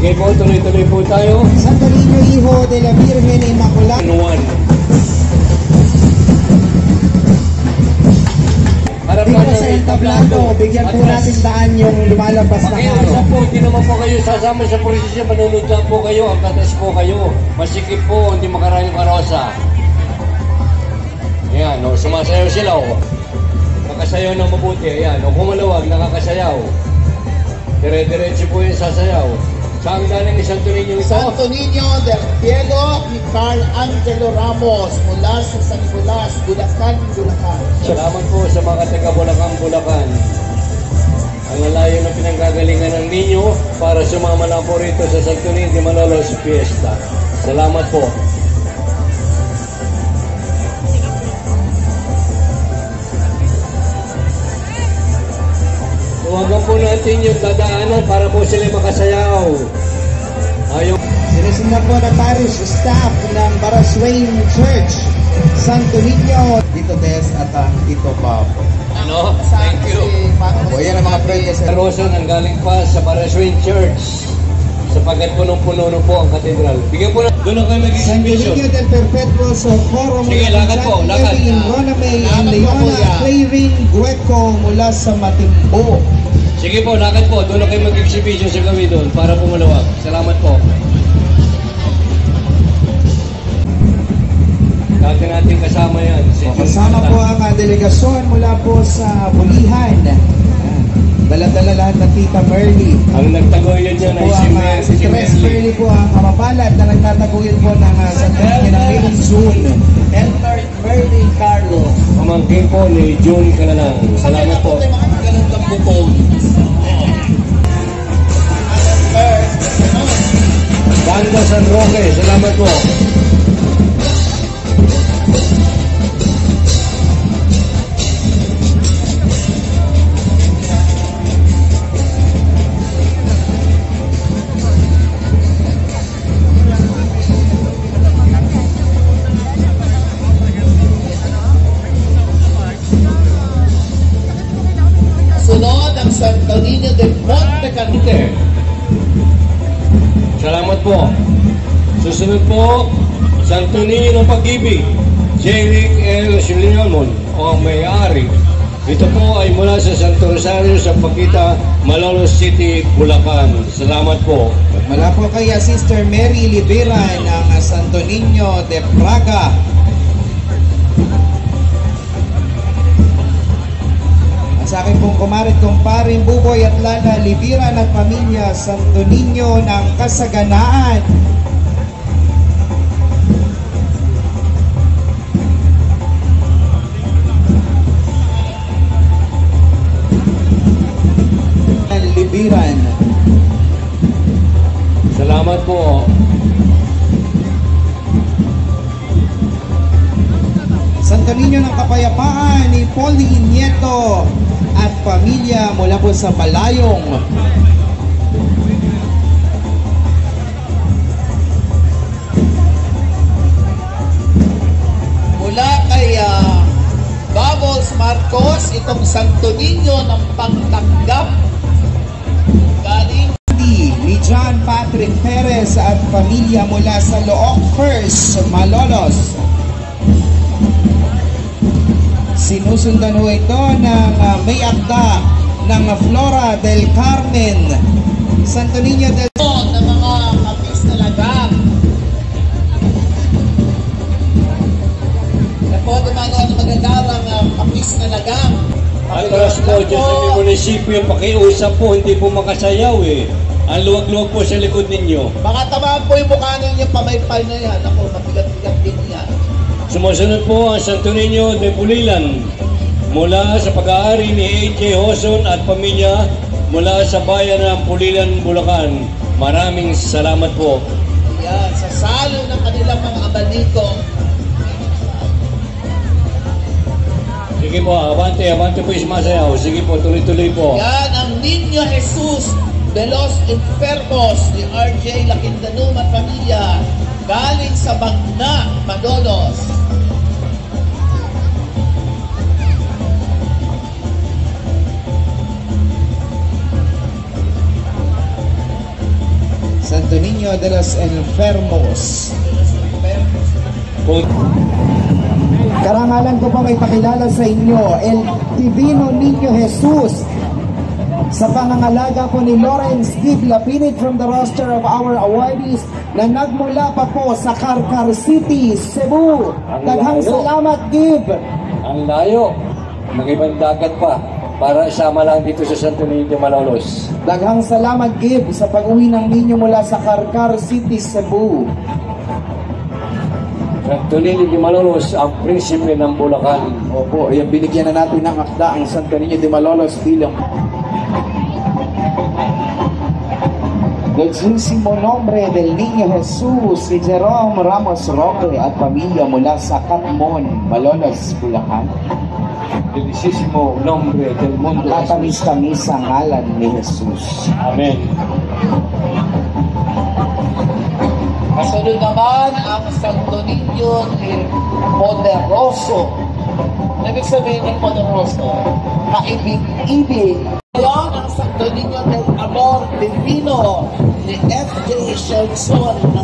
Sige po, tuloy-tuloy po tayo. Santo Niño Hijo de la Virgen Inmaculada. Dito sa entablado, bigyan po natin daan yung lumalabas na araw. araw. Po, hindi naman po kayo sasama sa prosesyon, manunod lang po kayo, ang katas po kayo. Masikip po, hindi makarayong karosa. Ayan, no, sumasayaw sila, oh. Nakasayaw ng mabuti, ayan. O kumalawag, nakakasayaw. Dire-diretso po yung sasayaw. Saan galing ni Santo Niño ito? Santo Niño del Cielo ni Carl Angelo Ramos mula sa San Nicolas, Bulacan, Bulacan. Salamat po sa mga taga Bulacan, Bulacan. Ang lalayo na pinanggagalingan ng ninyo para sumama lang po rito sa Santo Niño de Malolos Fiesta. Salamat po. Huwagan po natin yung dadaanan para po sila makasayaw. Ayaw. Sinusundan po ng parish staff ng Baraswain Church, Santo Niño, Tito Des at ang Tito Bob. Ano? Thank you. O yan ang mga friends. Rosa nang galing pa sa Baraswain Church. Sapagkat punong-puno po ang katedral. Bigyan po na. Doon ang kayo Santo mag-exhibition. Niño del Perpetuo Socorro Sige, mula lakad po, lakad. Kevin Ronamay and Leona Clarin Gueco mula sa Matimbo. Sige po, lakad po. Doon na kayo mag-exhibition sa gawi doon para pumalawag. Salamat po. Dati natin kasama yan. Kasama po ang delegasyon mula po sa Bulihan. Dala-dala lahat ng Tita Merly. Ang nagtaguyod niya na si Tres Merly po ang kamabalad na nagtataguyod po ng Santo Niño ng Main Zone. Elmer Merly Carlo. Pamangkin po ni June Calalang. Salamat po. Banda San Roque, salamat po. Sunod ang Santo Niño del Monte Carmelo. Salamat po. Susunod po, Santo Niño ng Pag-ibig, Jeric L. Suliamon, o ang may-ari. Ito po ay mula sa Santo Rosario sa Paquita, Malolos City, Bulacan. Salamat po. Mula po kay Sister Mary Libera ng Santo Niño de Praga. At sa akin pong kumarit kumparing Buboy at Lala Libera ng pamilya Santo Niño ng Kasaganaan. Libiran. Salamat po. Santo Niño ng Kapayapaan ni Polly Nieto at pamilya mula po sa Balayong. Mula kay Bubbles Marcos, itong Santo Niño ng Pagtanggap. Galing Ni John Patrick Perez at pamilya mula sa Looc First, Malolos. Sinusundan ho ito ng may akda ng Flora del Carmen, Santo Niño del ng mga kapis na lagam. Na po dumano ang magagarang kapis na lagam. Atras po dyan sa munisipyo, pakiusap po, hindi po makasayaw eh. Ang luwag-luwag po sa likod ninyo. Baka tamaan po yung mukha ninyo pamaypay na yan. Ako, mabigat-bigat din yan. Sumusunod po ang Santo Niño de Bulilan mula sa pag-aari ni A.J. Hoson at pamilya mula sa bayan ng Bulilan, Bulacan. Maraming salamat po. Yan, sa salo ng kanilang mga abaniko. Sige po, abante po ismasayaw. Sige po, tuloy-tuloy po. Yan ang Niño Jesus de los Enfermos ni R.J. Lakindanum at pamilya galing sa Bagna, Malolos. Santo Niño de los Enfermos. Karangalan ko pa may pakilala sa inyo, El Divino Niño Jesus. Sa pangangalaga po ni Lawrence Gib Lapinit from the roster of our awardees na nagmula pa po sa Carcar City, Cebu. Daghang salamat, Gib. Ang layo, ng ibang dagat pa, para isama lang dito sa Santo Niño Malolos. Daghang salamat, Gib, sa pag-uwi ng ninyo mula sa Carcar City, Cebu. Santo Niño Malolos, ang prinsipe ng Bulacan. Opo, ayan, binigyan na natin ng akda ang Santo Niño de Malolos bilang Dulcísimo nombre del Niño Jesus, si Jerome Ramos Roque at pamilya mula sa Katmon, Malolos, Bulacan. Dulcísimo nombre del mundo. Katamis-tamis ang ngalan ni Jesus. Amen. Kasunod naman ang Santo Niño de Poderoso. Ibig sabihin ng Poderoso, kaibig-ibig. Ngayon ang Santo Niño del Amor Divino ni F.J. Shelson.